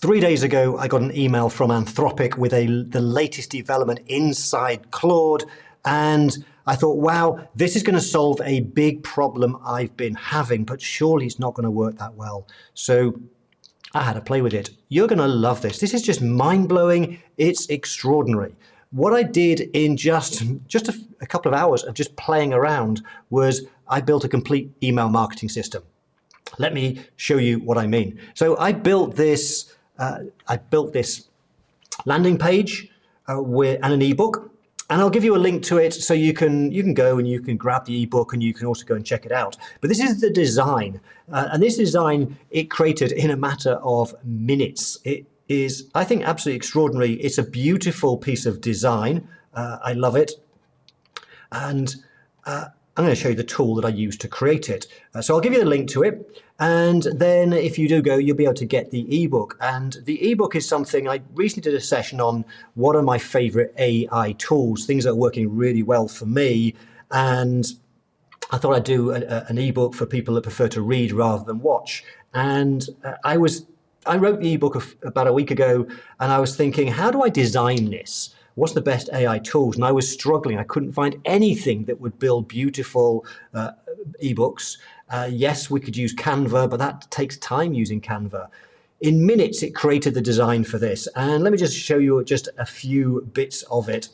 3 days ago, I got an email from Anthropic with the latest development inside Claude, and I thought, wow, this is going to solve a big problem I've been having, but surely it's not going to work that well. So I had to play with it. You're going to love this. This is just mind-blowing. It's extraordinary. What I did in just a couple of hours of just playing around was I built a complete email marketing system. Let me show you what I mean. So I built this landing page and an ebook, and I'll give you a link to it so you can go and you can grab the ebook and you can also go and check it out. But this is the design, and this design it created in a matter of minutes. It is, I think, absolutely extraordinary. It's a beautiful piece of design. I love it, and I'm going to show you the tool that I used to create it. So I'll give you the link to it. And then if you do go, you'll be able to get the ebook. And the ebook is something I recently did a session on what are my favorite AI tools, things that are working really well for me. And I thought I'd do an ebook for people that prefer to read rather than watch. And I wrote the ebook about a week ago, and I was thinking, how do I design this? What's the best AI tools? And I was struggling. I couldn't find anything that would build beautiful ebooks. Yes, we could use Canva, but that takes time using Canva. In minutes, it created the design for this. And let me just show you just a few bits of it,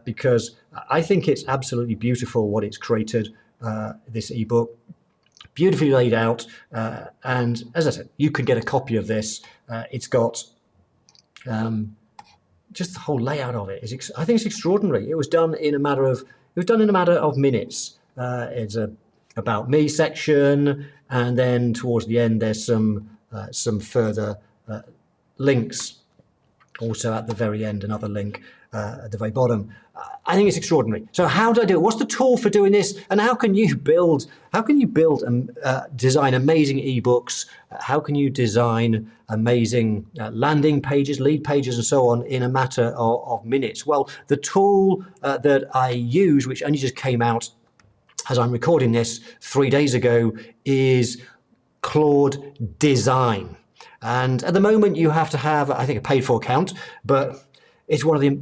because I think it's absolutely beautiful what it's created, this ebook. Beautifully laid out. And as I said, you can get a copy of this. It's got just the whole layout of it is, I think it's extraordinary. It was done in a matter of minutes. It's a about me section, and then towards the end there's some further links. Also at the very end, another link at the very bottom. I think it's extraordinary. So how do I do it? What's the tool for doing this? And how can you build and design amazing ebooks? How can you design amazing landing pages, lead pages, and so on in a matter of minutes? Well, the tool that I use, which only just came out as I'm recording this 3 days ago, is Claude Design. And at the moment you have to have, I think, a paid for account, but it's one of the,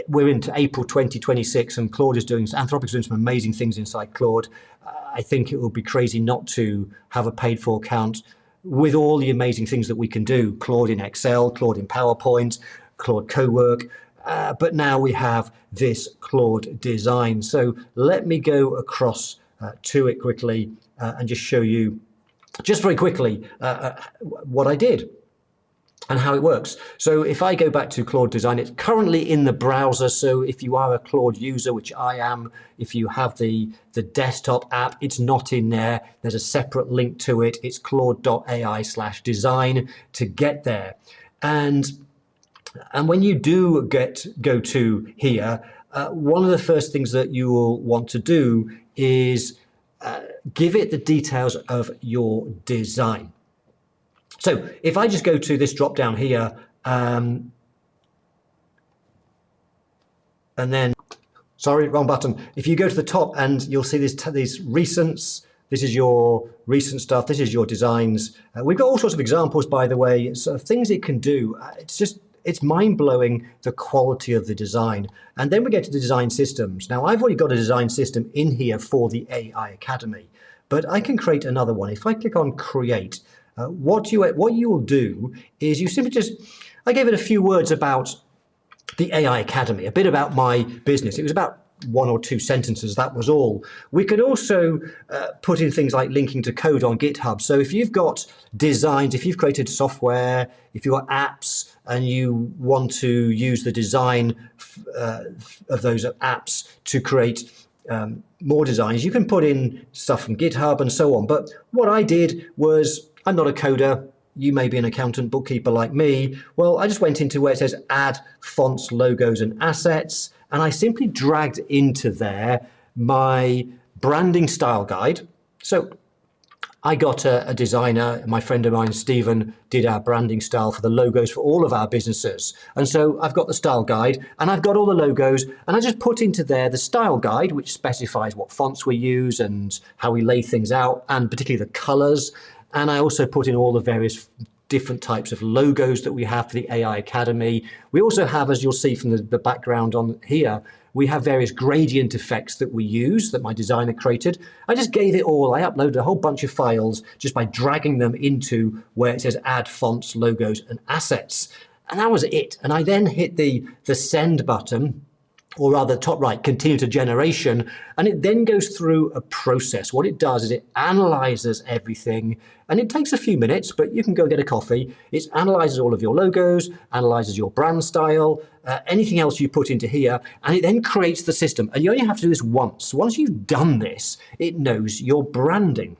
we're into April 2026 and Anthropic's doing some amazing things inside Claude. I think it would be crazy not to have a paid for account with all the amazing things that we can do. Claude in Excel, Claude in PowerPoint, Claude Cowork, but now we have this Claude Design. So let me go across to it quickly and just show you, just very quickly, what I did and how it works. So if I go back to Claude Design, it's currently in the browser. So if you are a Claude user, which I am, if you have the desktop app, it's not in there. There's a separate link to it. It's claude.ai/design to get there. And when you do go to here, one of the first things that you will want to do is give it the details of your design. So if I just go to this drop down here, and then, sorry, wrong button. If you go to the top and you'll see these recents, this is your recent stuff, this is your designs. We've got all sorts of examples, by the way, sort of things it can do. It's mind-blowing, the quality of the design. And then we get to the design systems. Now, I've already got a design system in here for the AI Academy, but I can create another one. If I click on Create, what you will do is you simply I gave it a few words about the AI Academy, a bit about my business. It was about 1 or 2 sentences, that was all. We could also put in things like linking to code on GitHub. So if you've got designs, if you've created software, if you've got apps and you want to use the design of those apps to create more designs, you can put in stuff from GitHub and so on. But what I did was, I'm not a coder. You may be an accountant, bookkeeper like me. Well, I just went into where it says add fonts, logos, and assets. And I simply dragged into there my branding style guide. So I got a designer, my friend of mine, Stephen, did our branding style for the logos for all of our businesses. And so I've got the style guide and I've got all the logos, and I just put into there the style guide, which specifies what fonts we use and how we lay things out, and particularly the colors. And I also put in all the various different types of logos that we have for the AI Academy. We also have, as you'll see from the background on here, we have various gradient effects that we use that my designer created. I just gave it all. I uploaded a whole bunch of files just by dragging them into where it says add fonts, logos, and assets. And that was it. And I then hit the send button, or rather top right, continue to generation, and it then goes through a process. What it does is it analyzes everything, and it takes a few minutes, but you can go get a coffee. It analyzes all of your logos, analyzes your brand style, anything else you put into here, and it then creates the system. And you only have to do this once. Once you've done this, it knows your branding.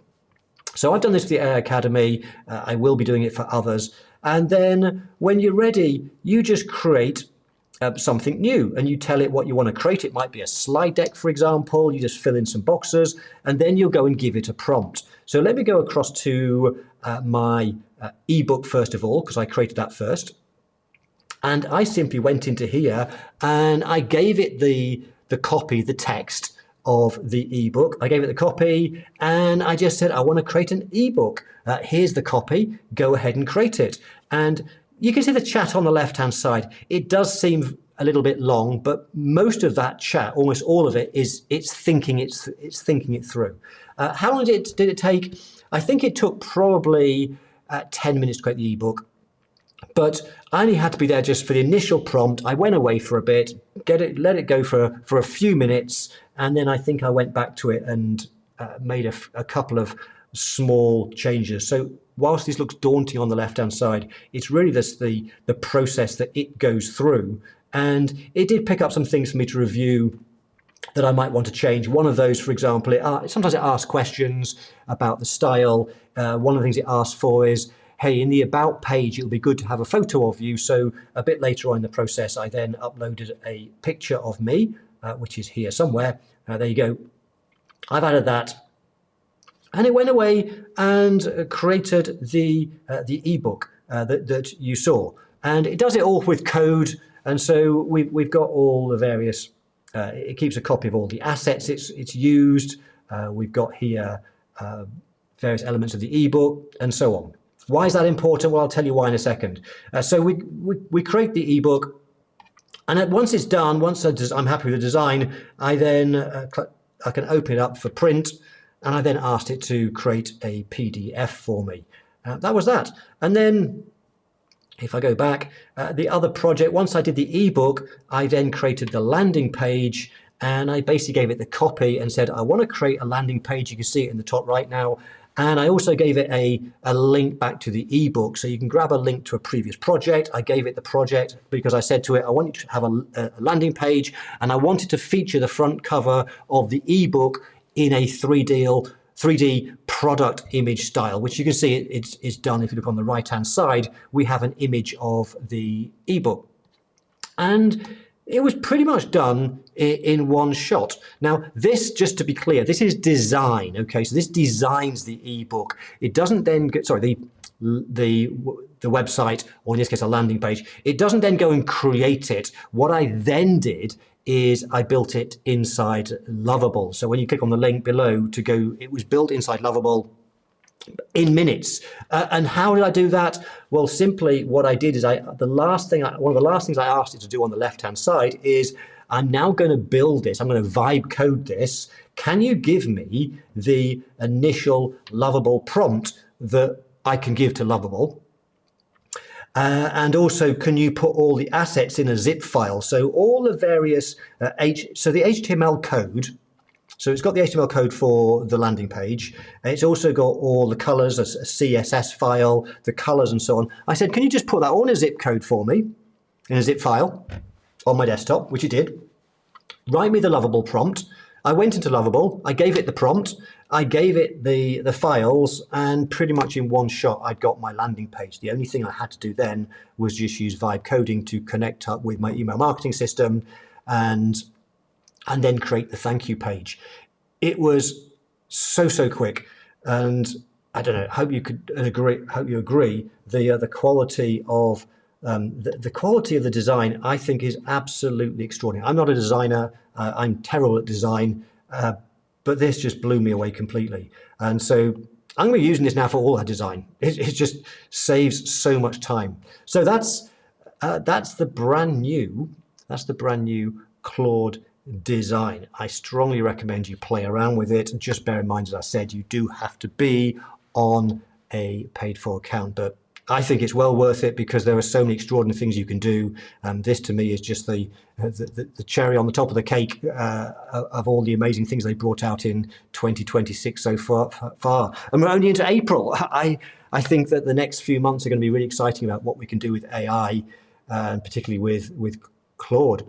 So I've done this for the AI Academy. I will be doing it for others. And then when you're ready, you just create something new, and you tell it what you want to create. It might be a slide deck, for example. You just fill in some boxes, and then you'll go and give it a prompt. So let me go across to my ebook first of all, because I created that first. And I simply went into here and I gave it the copy, the text of the ebook. I gave it the copy and I just said, I want to create an ebook. Here's the copy. Go ahead and create it. And you can see the chat on the left-hand side. It does seem a little bit long, but most of that chat, almost all of it, is it's thinking it through. How long did it take? I think it took probably 10 minutes to create the ebook, but I only had to be there just for the initial prompt. I went away for a bit, let it go for a few minutes, and then I think I went back to it and made a couple of small changes. So whilst this looks daunting on the left-hand side, it's really the process that it goes through. And it did pick up some things for me to review that I might want to change. One of those, for example, sometimes it asks questions about the style. One of the things it asks for is, hey, in the About page, it'll be good to have a photo of you. So a bit later on in the process, I then uploaded a picture of me, which is here somewhere. There you go. I've added that. And it went away and created the ebook that you saw. And it does it all with code. And so we've got all the various, it keeps a copy of all the assets it's used. We've got here various elements of the ebook and so on. Why is that important? Well, I'll tell you why in a second. So we create the ebook. And once it's done, once I'm happy with the design, I then I can open it up for print. And I then asked it to create a PDF for me. That was that. And then if I go back, the other project, once I did the ebook, I then created the landing page, and I basically gave it the copy and said, I want to create a landing page. You can see it in the top right now. And I also gave it a link back to the ebook. So you can grab a link to a previous project. I gave it the project because I said to it, I want you to have a landing page, and I wanted to feature the front cover of the ebook in a 3D product image style, which you can see it's done. If you look on the right-hand side, we have an image of the ebook. And it was pretty much done in one shot. Now, this, just to be clear, this is design, okay? So this designs the ebook. It doesn't then get, sorry, the website, or in this case, a landing page. It doesn't then go and create it. What I then did is I built it inside Lovable. So when you click on the link below to go, it was built inside Lovable in minutes. And how did I do that? Well, simply what I did is one of the last things I asked it to do on the left-hand side is, I'm now going to build this. I'm going to vibe code this. Can you give me the initial Lovable prompt that I can give to Lovable? And also, can you put all the assets in a zip file? So all the various, so the HTML code, so it's got the HTML code for the landing page. And it's also got all the colors, a CSS file, the colors and so on. I said, can you just put that all in a zip code for me, in a zip file on my desktop, which it did. Write me the Lovable prompt. I went into Lovable, I gave it the prompt, I gave it the files, and pretty much in one shot, I'd got my landing page. The only thing I had to do then was just use Vibe coding to connect up with my email marketing system and then create the thank you page. It was so quick, and I don't know, hope you agree, the quality of the quality of the design, I think, is absolutely extraordinary. I'm not a designer. I'm terrible at design, but this just blew me away completely. And so I'm going to be using this now for all our design. It just saves so much time. So that's the brand new Claude Design. I strongly recommend you play around with it. Just bear in mind, as I said, you do have to be on a paid for account, but I think it's well worth it because there are so many extraordinary things you can do. This to me is just the cherry on the top of the cake of all the amazing things they brought out in 2026 so far. And we're only into April. I think that the next few months are going to be really exciting about what we can do with AI, and particularly with Claude.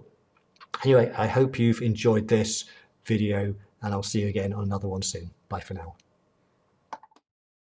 Anyway, I hope you've enjoyed this video, and I'll see you again on another one soon. Bye for now.